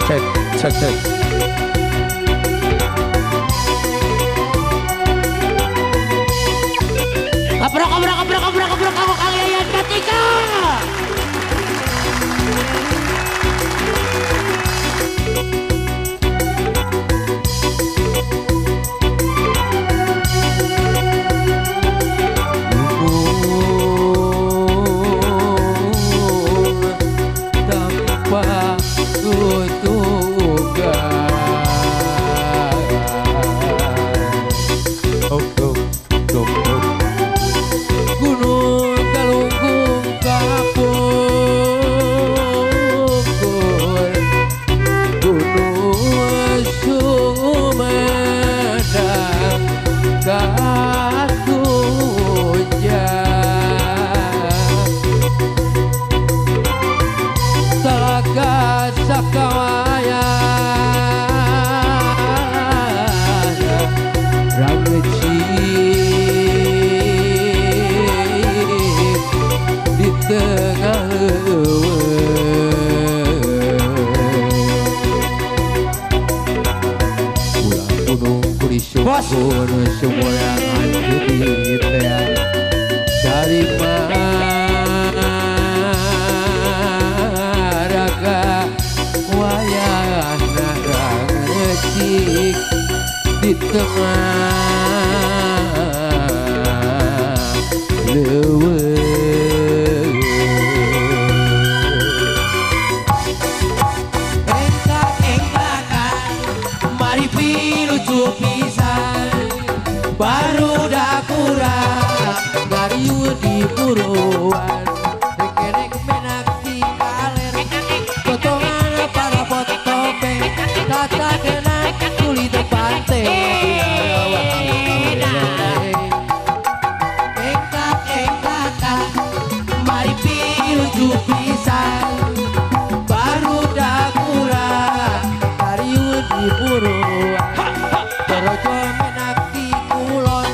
Cek, cek, cek. Kabrak, kabrak, kabrak, kabrak, kabrak, kabrak, kalian ketiga. Bos Gunung semua yang hancur di teang dari maraga wayang narang recik di tengah leuweung. mari pilucu pisan baru dakura Dari di puruan rekerek menak di kaler potongan para pot topeng tata kena kulit pante engkak engkakan mari pilucu pisan baru dakura dari di puruan Torojo menak di kulon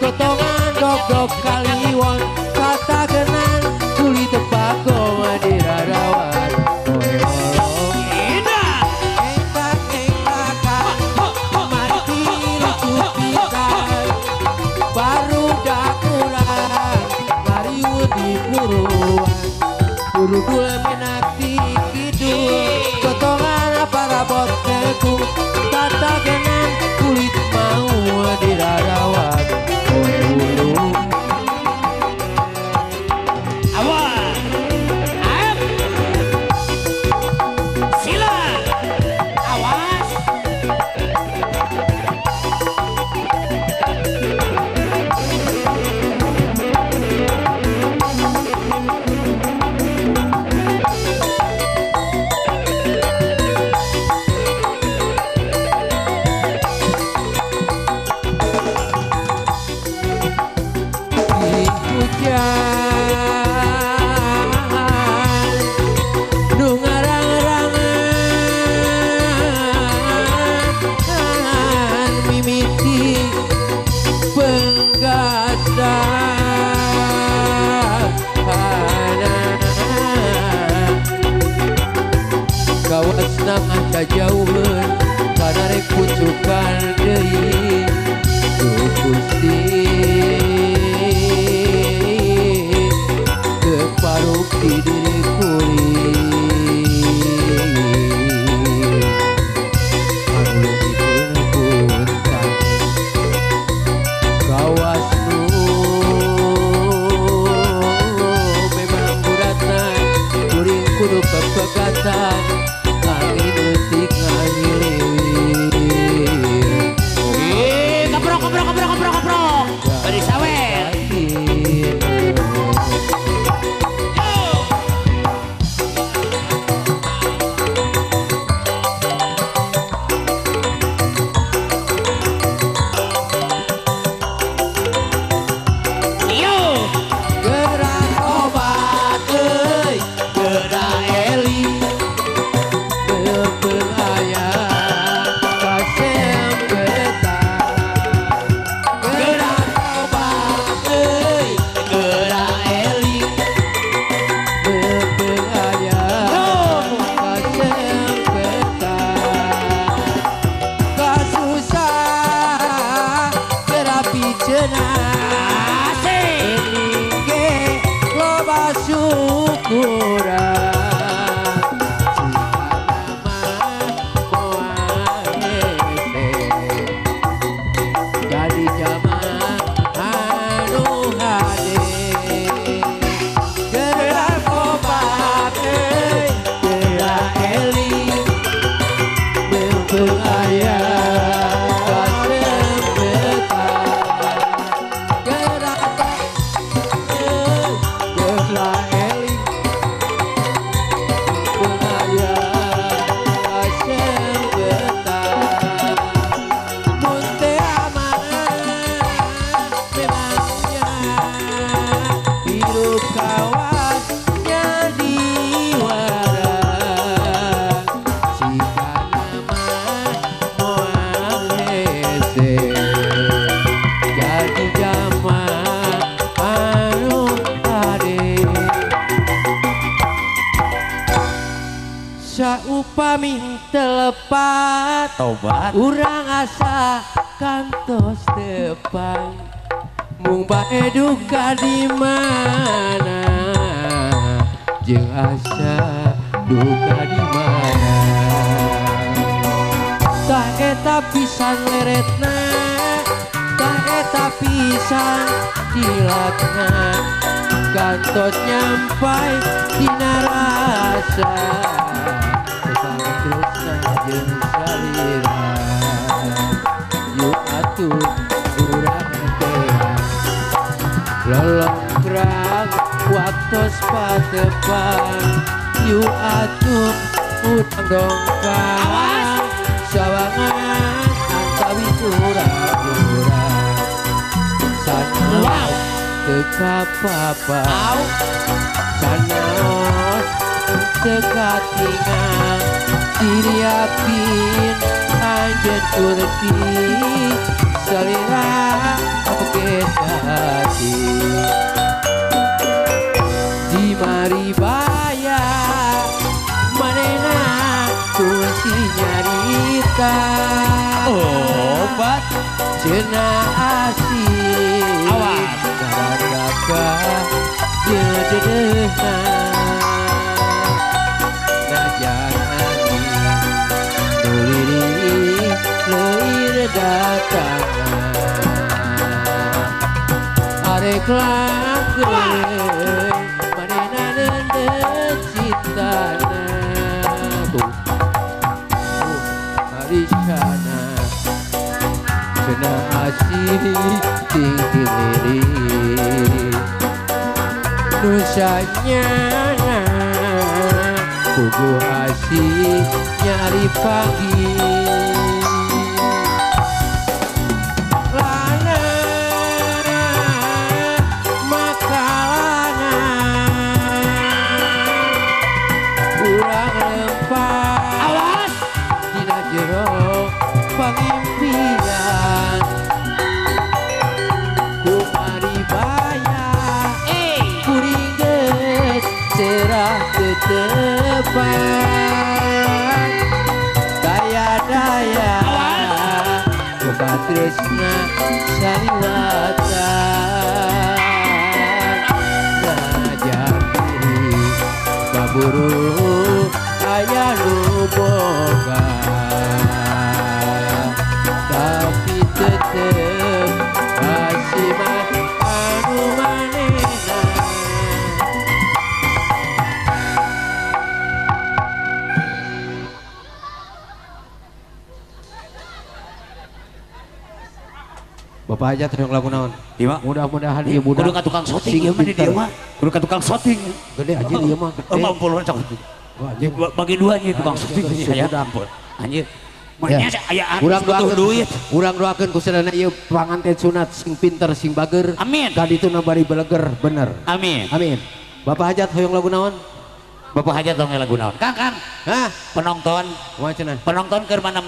gotongan dok-dok kaliwon kata kenan kulit tembakau di rarawan engkak engkakan mari pilucu pisan baru dakura Mariu di puruan Urudul menak di kidul potongan para bot teku tata kenan kulit mau di rarawan kowe ulu awas aep sila awas paming telepat Tobat urang asa kantos tepang mung bae duka di mana jeung asa duka di mana tah eta pisan leretna tah eta pisan jilatna kantos nyampai dina rasa tresna jeung salira yuk atuh urang teh lolongkrang waktos patepan yuk atuh urang dongkang sawangan antawi urang-urang sanaos teka papa sanaos teka tingang diriapin anjeun kurti salira oge hati di mari baya manena kunci nyarita obat cenah asih awas karadaka dedehna najan angin nuliri leuir datang arek langgeng manehna neundeut cintana tuh arisana cenah asih ting lirik nusanya kudu asih nyari pagi lana makalana urang lempar Awas. dina jero pangimpian kumari baya kuring geus cerah tetepan daya-daya boga tresna saliwatan najan diri kaburu aya nu boga tapi tetep masih mah anu manehna Bapak aja terus lagu naon? Iya mah Mudah-mudahan ieu kudu budak ka tukang shooting sing ieu mah di pinter. dieu mah kudu ka tukang shooting Gede aja ieu mah gede. 50 cok Wah, anjing. bagi dua nya tukang Anjing, shooting anjing, ya budak. ampun anjir Ya. manya aya Urang butuh doakeun duit urang doakeun ku sadana ieu panganten sunat sing pinter sing bager. Amin. Ka dituna bari beleger bener. amin Amin. Bapak hajat hoyong lagu naon? Bapak hajat dong lagu naon Kang Hah? penonton Kumaha cenah? penonton keur mana